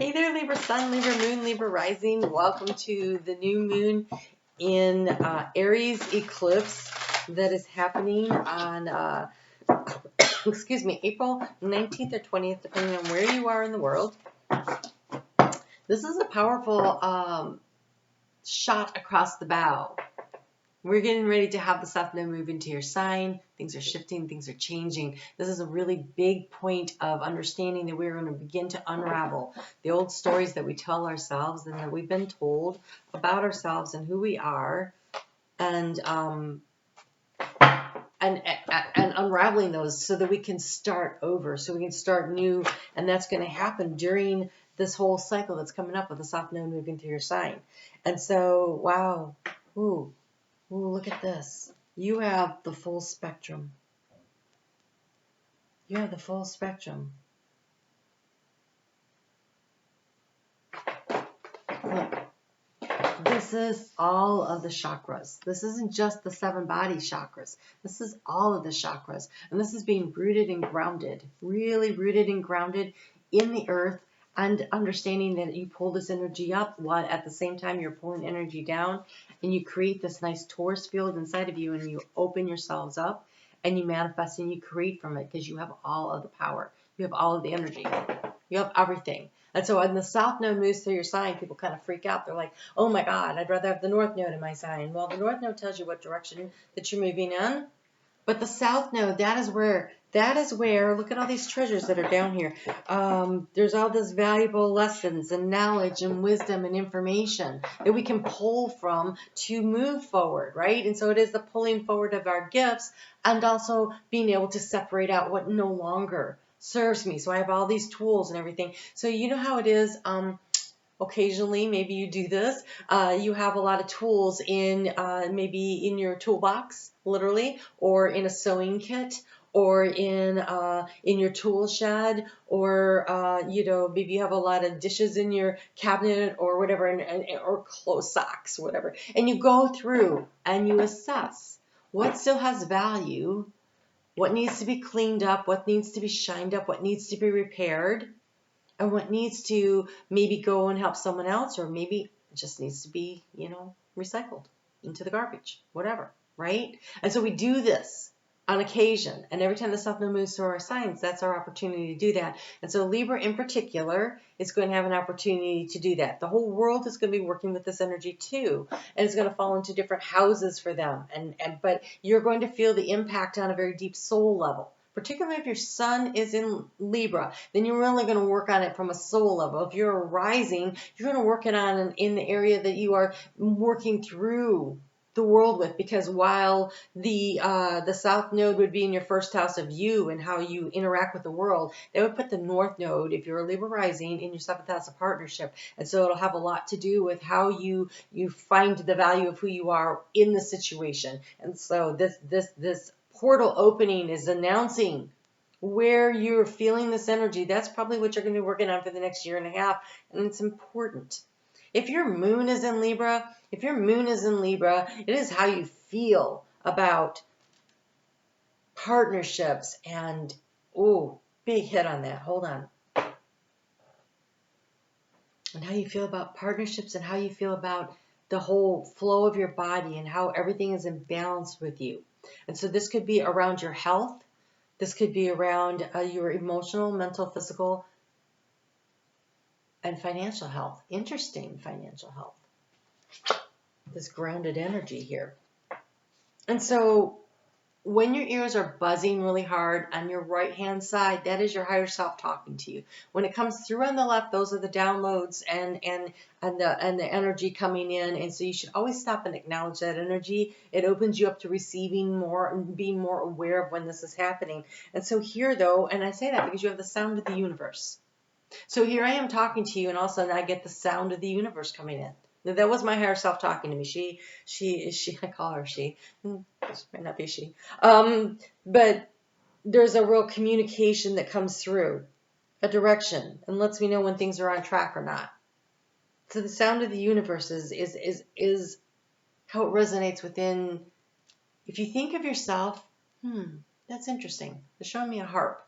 Hey there, Libra Sun, Libra Moon, Libra Rising. Welcome to the new moon in Aries eclipse that is happening on, excuse me, April 19th or 20th, depending on where you are in the world. This is a powerful shot across the bow. We're getting ready to have the South Node move into your sign. Things are shifting. Things are changing. This is a really big point of understanding that we're going to begin to unravel the old stories that we tell ourselves and that we've been told about ourselves and who we are, and unraveling those so that we can start over, so we can start new. And that's going to happen during this whole cycle that's coming up with the South Node moving through your sign. And so, wow, ooh. Ooh, look at this. You have the full spectrum. You have the full spectrum. Look, this is all of the chakras. This isn't just the 7 body chakras. This is all of the chakras. And this is being rooted and grounded, really rooted and grounded in the earth, and understanding that you pull this energy up while at the same time you're pulling energy down, and you create this nice torus field inside of you, and you open yourselves up and you manifest and you create from it because you have all of the power. You have all of the energy. You have everything. And so when the South Node moves through your sign, people kind of freak out. They're like, oh my God, I'd rather have the North Node in my sign. Well, the North Node tells you what direction that you're moving in. But the South Node, that is where, look at all these treasures that are down here. There's all these valuable lessons and knowledge and wisdom and information that we can pull from to move forward, right? And so it is the pulling forward of our gifts and also being able to separate out what no longer serves me. So I have all these tools and everything. So you know how it is, occasionally, maybe you do this, you have a lot of tools in maybe in your toolbox, literally, or in a sewing kit, or in your tool shed, or you know, maybe you have a lot of dishes in your cabinet or whatever, or clothes, socks, whatever, and you go through and you assess what still has value, what needs to be cleaned up, what needs to be shined up, what needs to be repaired, and what needs to maybe go and help someone else, or maybe it just needs to be, you know, recycled into the garbage, whatever, right? And so we do this on occasion, and every time the South Node moves through our signs, that's our opportunity to do that. And so Libra in particular is going to have an opportunity to do that. The whole world is going to be working with this energy too, and it's going to fall into different houses for them. But you're going to feel the impact on a very deep soul level. Particularly if your sun is in Libra, then you're really going to work on it from a soul level. If you're a rising, you're going to work it on in the area that you are working through the world with, because while the South Node would be in your first house of you and how you interact with the world, they would put the North Node, if you're a Libra rising, in your 7th house of partnership. And so it'll have a lot to do with how you find the value of who you are in the situation. And so this portal opening is announcing where you're feeling this energy. That's probably what you're going to be working on for the next year and a half, and it's important. If your moon is in Libra, it is how you feel about partnerships and, oh, big hit on that. Hold on. And how you feel about partnerships and how you feel about the whole flow of your body and how everything is in balance with you. And so this could be around your health. This could be around your emotional, mental, physical, and financial health. Interesting financial health. This grounded energy here. And so when your ears are buzzing really hard on your right-hand side, that is your higher self talking to you. When it comes through on the left, those are the downloads and the energy coming in. And so you should always stop and acknowledge that energy. It opens you up to receiving more and being more aware of when this is happening. And so here, though, and I say that because you have the sound of the universe. So here I am talking to you, and all of a sudden I get the sound of the universe coming in. Now, that was my higher self talking to me. She, I call her she. This might not be she. But there's a real communication that comes through, a direction, and lets me know when things are on track or not. So the sound of the universe is how it resonates within. If you think of yourself, that's interesting. They're showing me a harp.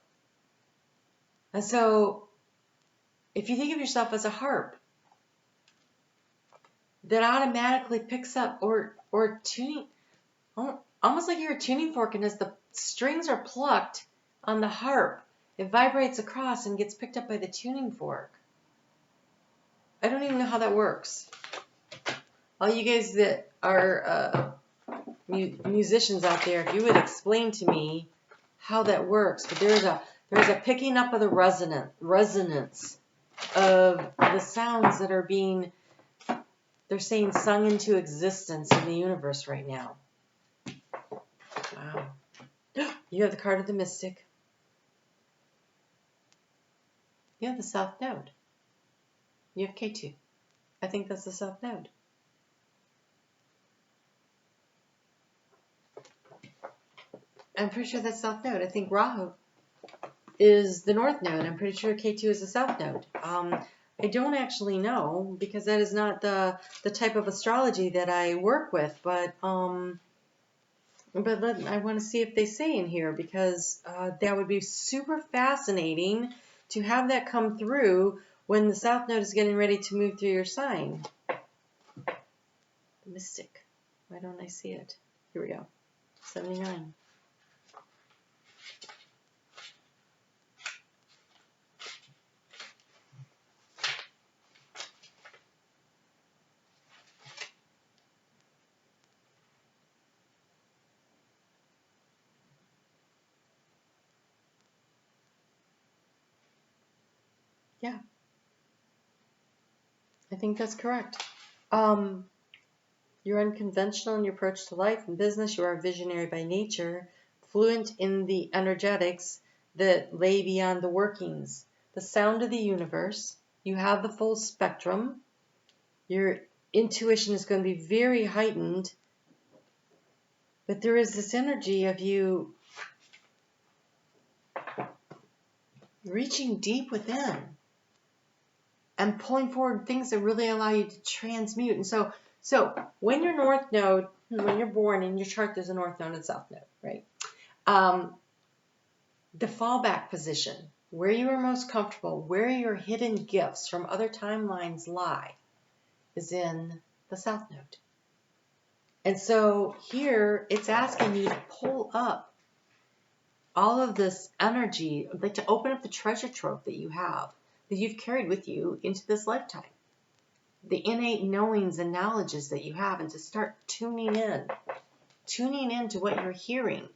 And so if you think of yourself as a harp that automatically picks up or tuning, almost like you're a tuning fork, and as the strings are plucked on the harp, it vibrates across and gets picked up by the tuning fork. I don't even know how that works. All you guys that are musicians out there, if you would explain to me how that works. But there's a picking up of the resonance of the sounds that are being, they're saying, sung into existence in the universe right now. Wow. You have the card of the mystic. You have the South Node. You have K2. I think that's the South Node. I'm pretty sure that's South Node. I think Rahu is the North Node. I'm pretty sure K2 is the South Node. I don't actually know, because that is not the type of astrology that I work with, but I want to see if they say in here, because that would be super fascinating to have that come through when the South Node is getting ready to move through your sign. The mystic. Why don't I see it? Here we go. 79. Yeah, I think that's correct. You're unconventional in your approach to life and business. You are a visionary by nature, fluent in the energetics that lay beyond the workings, the sound of the universe. You have the full spectrum. Your intuition is going to be very heightened, but there is this energy of you reaching deep within and pulling forward things that really allow you to transmute. And so when your North Node, when you're born in your chart, there's a North Node and South Node, right? The fallback position, where you are most comfortable, where your hidden gifts from other timelines lie, is in the South Node. And so here it's asking you to pull up all of this energy, like to open up the treasure trove that you have, that you've carried with you into this lifetime. The innate knowings and knowledges that you have, and to start tuning in to what you're hearing.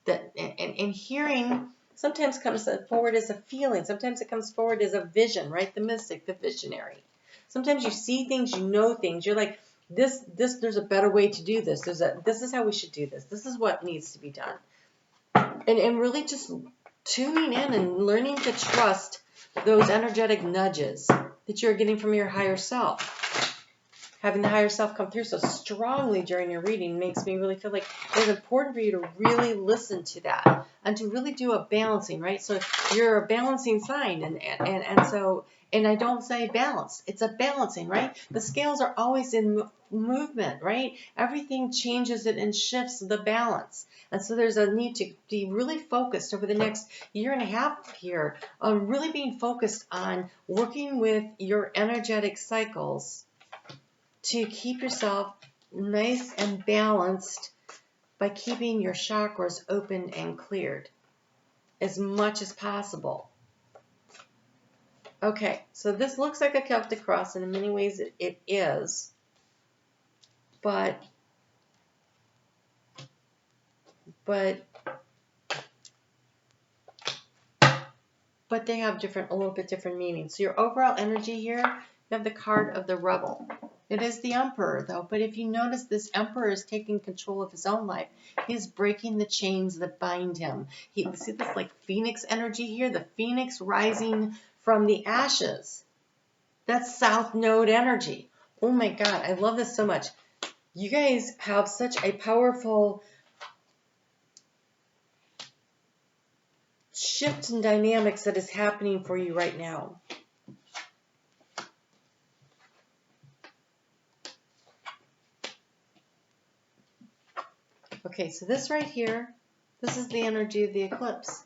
And hearing sometimes comes forward as a feeling. Sometimes it comes forward as a vision, right? The mystic, the visionary. Sometimes you see things, you know things. You're like, this. There's a better way to do this. This is how we should do this. This is what needs to be done. And really just tuning in and learning to trust those energetic nudges that you're getting from your higher self. Having the higher self come through so strongly during your reading makes me really feel like it's important for you to really listen to that and to really do a balancing, right? So you're a balancing sign, and I don't say balance. It's a balancing, right? The scales are always in movement, right? Everything changes it and shifts the balance. And so there's a need to be really focused over the next year and a half here on really being focused on working with your energetic cycles to keep yourself nice and balanced by keeping your chakras open and cleared as much as possible. Okay, so this looks like a Celtic cross, and in many ways it is, but they have a little bit different meanings. So your overall energy here, you have the card of the Rebel. It is the Emperor, though, but if you notice, this Emperor is taking control of his own life. He's breaking the chains that bind him. See this like Phoenix energy here? The Phoenix rising from the ashes. That's South Node energy. Oh my God, I love this so much. You guys have such a powerful shift in dynamics that is happening for you right now. Okay, so this right here, this is the energy of the eclipse.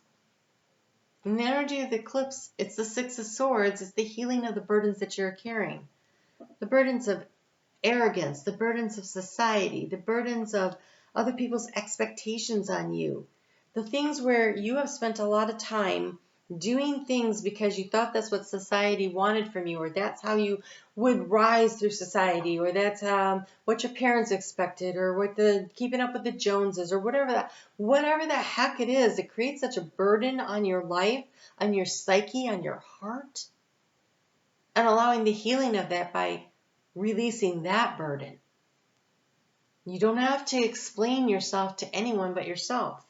In the energy of the eclipse, it's the Six of Swords. It's the healing of the burdens that you're carrying. The burdens of arrogance, the burdens of society, the burdens of other people's expectations on you. The things where you have spent a lot of time doing things because you thought that's what society wanted from you, or that's how you would rise through society, or that's what your parents expected, or what the keeping up with the Joneses, or whatever the heck it is. It creates such a burden on your life, on your psyche, on your heart, and allowing the healing of that by releasing that burden. You don't have to explain yourself to anyone but yourself.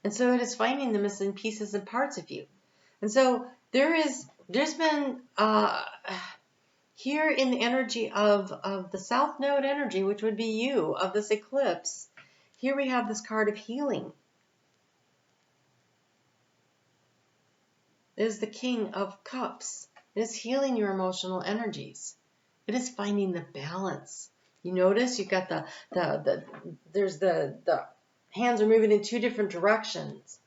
And so it is finding the missing pieces and parts of you. And so there's been here in the energy of the South Node energy, which would be you, of this eclipse, here we have this card of healing. It is the King of Cups. It is healing your emotional energies. It is finding the balance. You notice you've got there's the hands are moving in two different directions.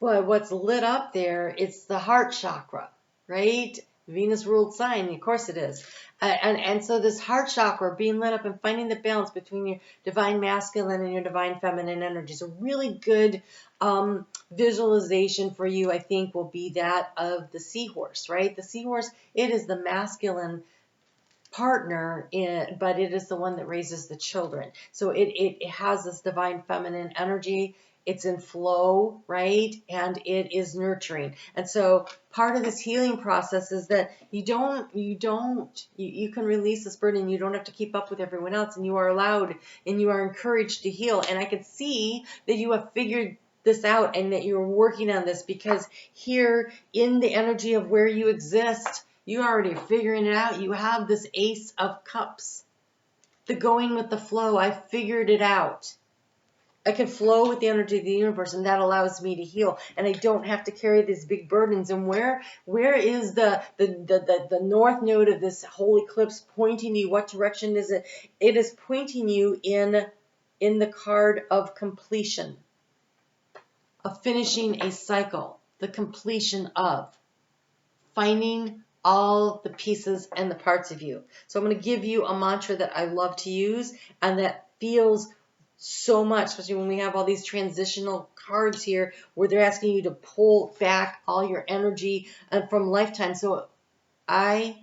But what's lit up there, it's the heart chakra, right? Venus ruled sign, of course it is. And so this heart chakra being lit up and finding the balance between your divine masculine and your divine feminine energies. A really good visualization for you, I think, will be that of the seahorse, right? The seahorse, it is the masculine partner, but it is the one that raises the children. So it has this divine feminine energy. It's in flow, right? And it is nurturing. And so part of this healing process is that you can release this burden. You don't have to keep up with everyone else, and you are allowed and you are encouraged to heal. And I can see that you have figured this out and that you're working on this, because here in the energy of where you exist, you already are figuring it out. You have this Ace of Cups. The going with the flow. I figured it out. I can flow with the energy of the universe, and that allows me to heal. And I don't have to carry these big burdens. And where is the north node of this whole eclipse pointing you? What direction is it? It is pointing you in the card of completion, of finishing a cycle, the completion of finding all the pieces and the parts of you. So I'm going to give you a mantra that I love to use and that feels so much, especially when we have all these transitional cards here where they're asking you to pull back all your energy from lifetime. So I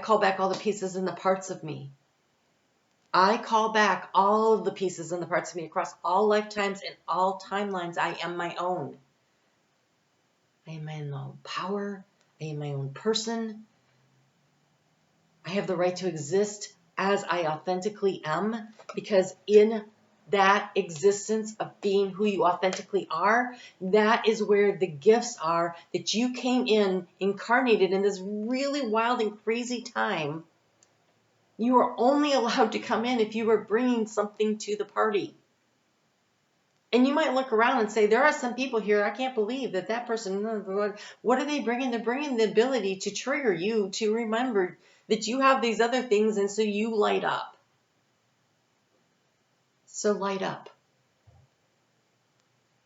call back all the pieces and the parts of me. I call back all of the pieces and the parts of me across all lifetimes and all timelines. I am my own. I am my own power. I am my own person. I have the right to exist as I authentically am, because in that existence of being who you authentically are, that is where the gifts are that you came in, incarnated in this really wild and crazy time. You are only allowed to come in if you are bringing something to the party. And you might look around and say, there are some people here, I can't believe that person, what are they bringing? They're bringing the ability to trigger you to remember that you have these other things, and so you light up. So light up.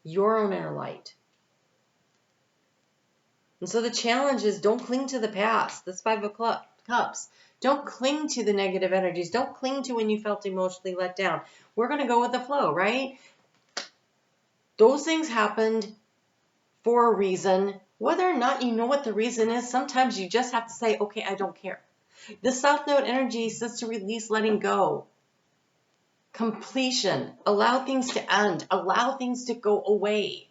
Your own inner light. And so the challenge is, don't cling to the past. This Five of Cups. Don't cling to the negative energies. Don't cling to when you felt emotionally let down. We're going to go with the flow, right? Those things happened for a reason. Whether or not you know what the reason is, sometimes you just have to say, okay, I don't care. The South Node energy says to release, letting go. Completion. Allow things to end. Allow things to go away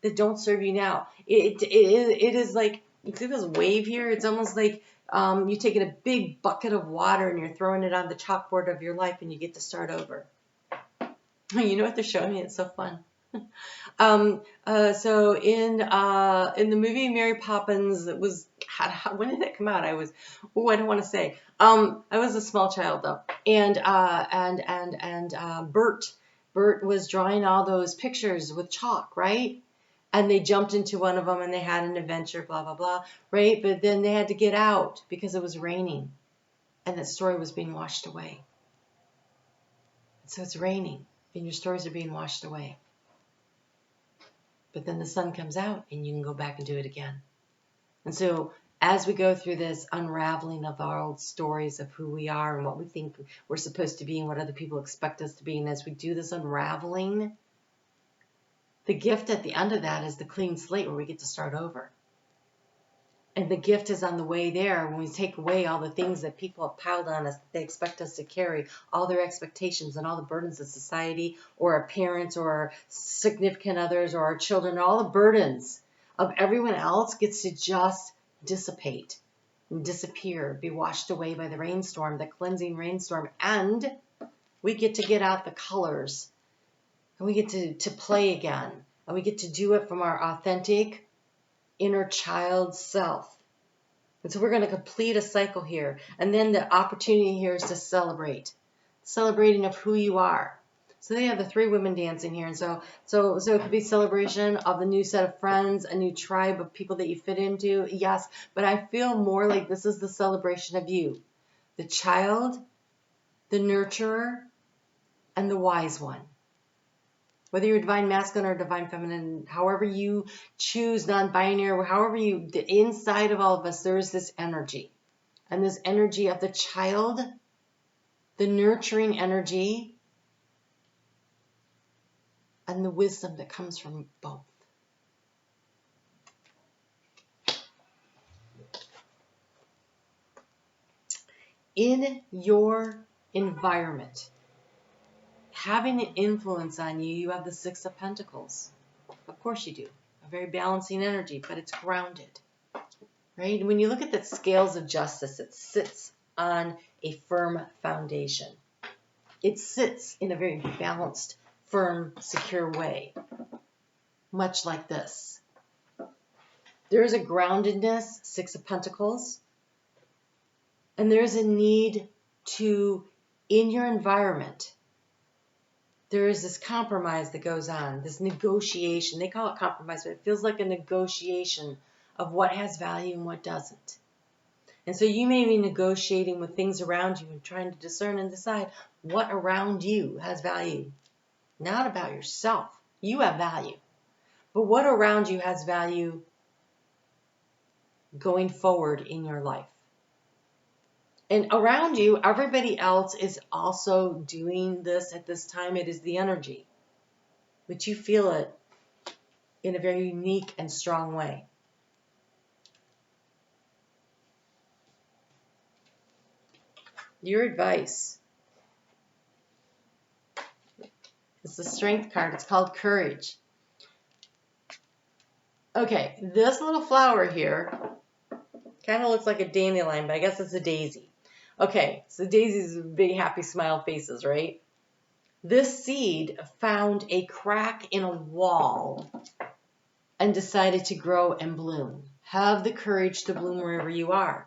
that don't serve you now. It is like, you see this wave here? It's almost like you're taking a big bucket of water and you're throwing it on the chalkboard of your life, and you get to start over. You know what they're showing me? It's so fun. So in the movie Mary Poppins, it was, when did that come out? I don't want to say. I was a small child though, and Bert was drawing all those pictures with chalk, right? And they jumped into one of them and they had an adventure, blah blah blah, right? But then they had to get out because it was raining, and that story was being washed away. So it's raining, and your stories are being washed away. But then the sun comes out and you can go back and do it again. And so as we go through this unraveling of our old stories of who we are and what we think we're supposed to be and what other people expect us to be, and as we do this unraveling, the gift at the end of that is the clean slate where we get to start over. And the gift is on the way there when we take away all the things that people have piled on us, that they expect us to carry, all their expectations and all the burdens of society or our parents or our significant others or our children, all the burdens of everyone else gets to just dissipate and disappear, be washed away by the rainstorm, the cleansing rainstorm, and we get out the colors and we get to play again, and we get to do it from our authentic inner child self. And so we're going to complete a cycle here. And then the opportunity here is to celebrate. Celebrating of who you are. So they have the 3 women dancing here. And so it could be celebration of a new set of friends, a new tribe of people that you fit into. Yes, but I feel more like this is the celebration of you. The child, the nurturer, and the wise one. Whether you're divine masculine or divine feminine, however you choose, non-binary, however you, inside of all of us, there is this energy. And this energy of the child, the nurturing energy, and the wisdom that comes from both. In your environment, having an influence on you, you have the 6 of Pentacles. Of course you do. A very balancing energy, but it's grounded. Right? When you look at the scales of justice, it sits on a firm foundation. It sits in a very balanced, firm, secure way. Much like this. There is a groundedness, 6 of Pentacles. And there's a need to, in your environment, there is this compromise that goes on, this negotiation. They call it compromise, but it feels like a negotiation of what has value and what doesn't. And so you may be negotiating with things around you and trying to discern and decide what around you has value. Not about yourself. You have value. But what around you has value going forward in your life. And around you, everybody else is also doing this at this time. It is the energy. But you feel it in a very unique and strong way. Your advice. It's the Strength card. It's called Courage. Okay, this little flower here kind of looks like a dandelion, but I guess it's a daisy. Okay, so daisies are big, happy, smile faces, right? This seed found a crack in a wall and decided to grow and bloom. Have the courage to bloom wherever you are.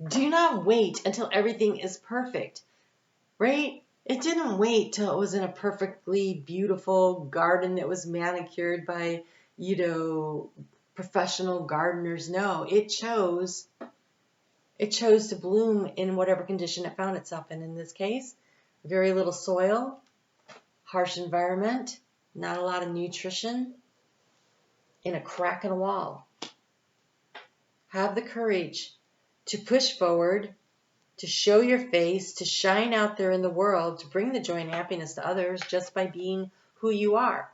Do not wait until everything is perfect, right? It didn't wait till it was in a perfectly beautiful garden that was manicured by, professional gardeners. No, it chose to bloom in whatever condition it found itself in this case. Very little soil, harsh environment, not a lot of nutrition, in a crack in a wall. Have the courage to push forward, to show your face, to shine out there in the world, to bring the joy and happiness to others just by being who you are.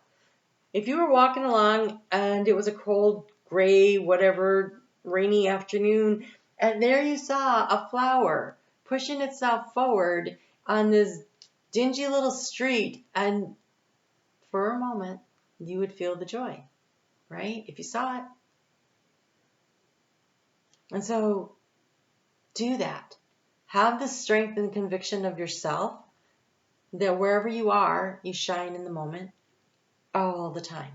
If you were walking along and it was a cold, gray, whatever, rainy afternoon, and there you saw a flower pushing itself forward on this dingy little street, and for a moment, you would feel the joy, right? If you saw it. And so, do that. Have the strength and conviction of yourself that wherever you are, you shine in the moment all the time.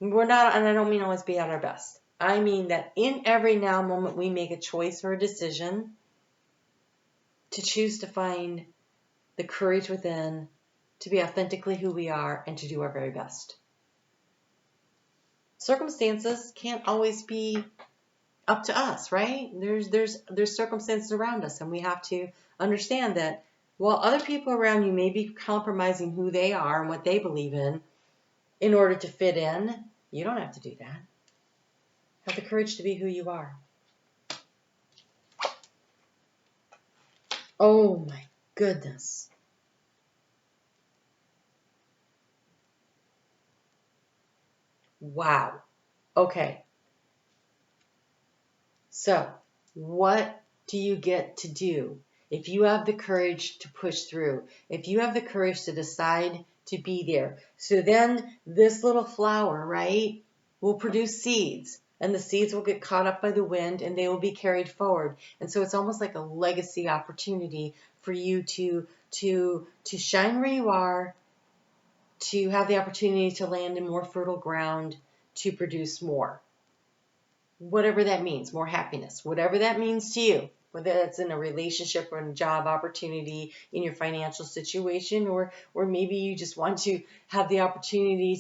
We're not, and I don't mean always be at our best. I mean that in every now moment we make a choice or a decision to choose to find the courage within, to be authentically who we are, and to do our very best. Circumstances can't always be up to us, right? There's circumstances around us, and we have to understand that while other people around you may be compromising who they are and what they believe in, in order to fit in. You don't have to do that. Have the courage to be who you are. Oh my goodness. Wow. Okay. So, what do you get to do if you have the courage to push through? If you have the courage to decide to be there. So then this little flower, right, will produce seeds. And the seeds will get caught up by the wind and they will be carried forward. And so it's almost like a legacy opportunity for you to shine where you are, to have the opportunity to land in more fertile ground, to produce more. Whatever that means, more happiness, whatever that means to you, whether that's in a relationship or in a job opportunity, in your financial situation, or maybe you just want to have the opportunity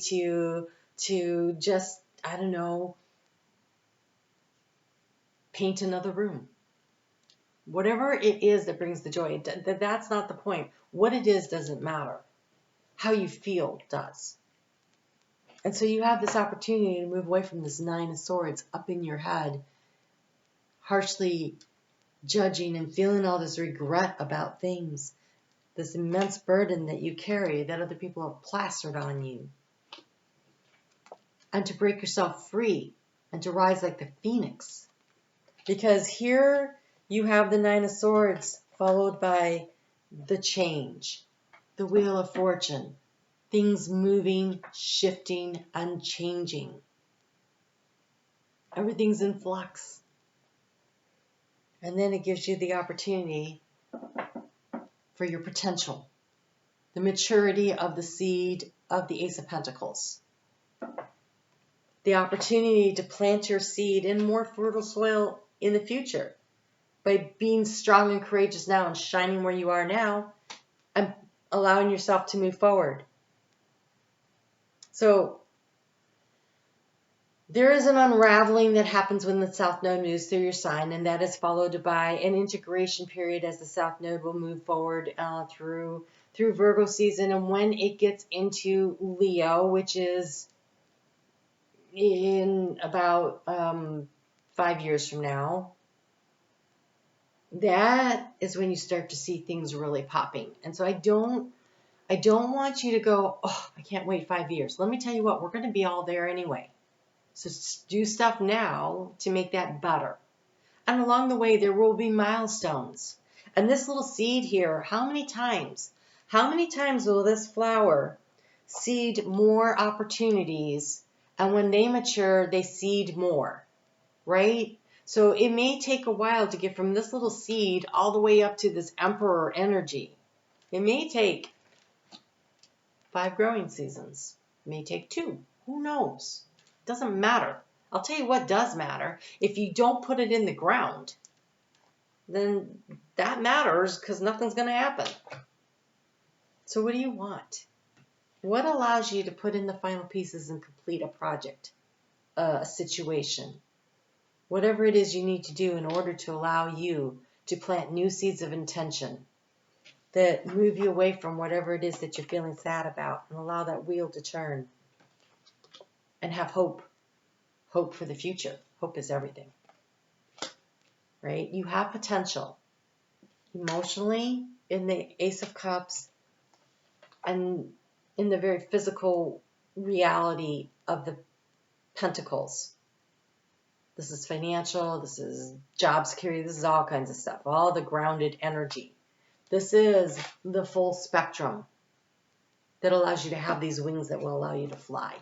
to just, I don't know, paint another room. Whatever it is that brings the joy, that's not the point. What it is doesn't matter. How you feel does. And so you have this opportunity to move away from this Nine of Swords up in your head, harshly judging and feeling all this regret about things, this immense burden that you carry that other people have plastered on you. And to break yourself free and to rise like the phoenix. Because here you have the Nine of Swords followed by the change, the Wheel of Fortune. Things moving, shifting, and changing. Everything's in flux. And then it gives you the opportunity for your potential. The maturity of the seed of the Ace of Pentacles. The opportunity to plant your seed in more fertile soil in the future. By being strong and courageous now and shining where you are now and allowing yourself to move forward. So there is an unraveling that happens when the South Node moves through your sign, and that is followed by an integration period as the South Node will move forward through Virgo season. And when it gets into Leo, which is in about 5 years from now, that is when you start to see things really popping. And so I don't want you to go, oh, I can't wait 5 years. Let me tell you what, we're going to be all there anyway. So do stuff now to make that better. And along the way, there will be milestones. And this little seed here, how many times will this flower seed more opportunities? And when they mature, they seed more, right? So it may take a while to get from this little seed all the way up to this emperor energy. It may take 5 growing seasons. It may take 2. Who knows? Doesn't matter. I'll tell you what does matter. If you don't put it in the ground, then that matters because nothing's going to happen. So what do you want? What allows you to put in the final pieces and complete a project, a situation? Whatever it is you need to do in order to allow you to plant new seeds of intention that move you away from whatever it is that you're feeling sad about and allow that wheel to turn. And have hope. Hope for the future. Hope is everything. Right? You have potential. Emotionally, in the Ace of Cups, and in the very physical reality of the Pentacles. This is financial. This is job security. This is all kinds of stuff. All the grounded energy. This is the full spectrum that allows you to have these wings that will allow you to fly.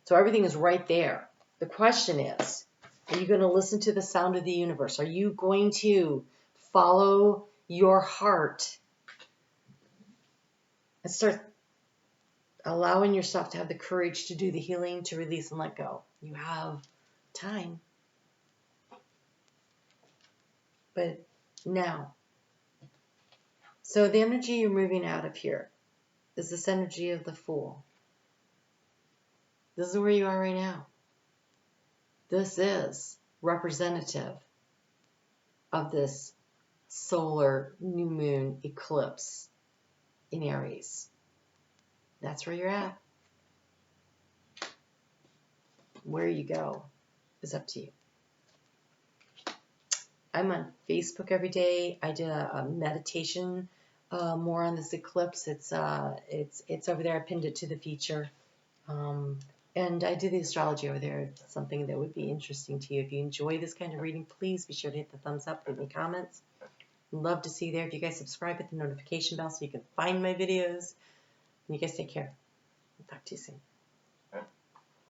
So everything is right there. The question is, are you going to listen to the sound of the universe? Are you going to follow your heart and start allowing yourself to have the courage to do the healing, to release and let go? You have time. But now. So the energy you're moving out of here is this energy of the Fool. This is where you are right now. This is representative of this solar new moon eclipse in Aries. That's where you're at. where you go is up to you. I'm on Facebook every day. I did a meditation more on this eclipse. It's over there. I pinned it to the feature. And I do the astrology over there. It's something that would be interesting to you. If you enjoy this kind of reading, please be sure to hit the thumbs up, leave me comments. I'd love to see you there. If you guys subscribe, hit the notification bell so you can find my videos. And you guys take care. I'll talk to you soon.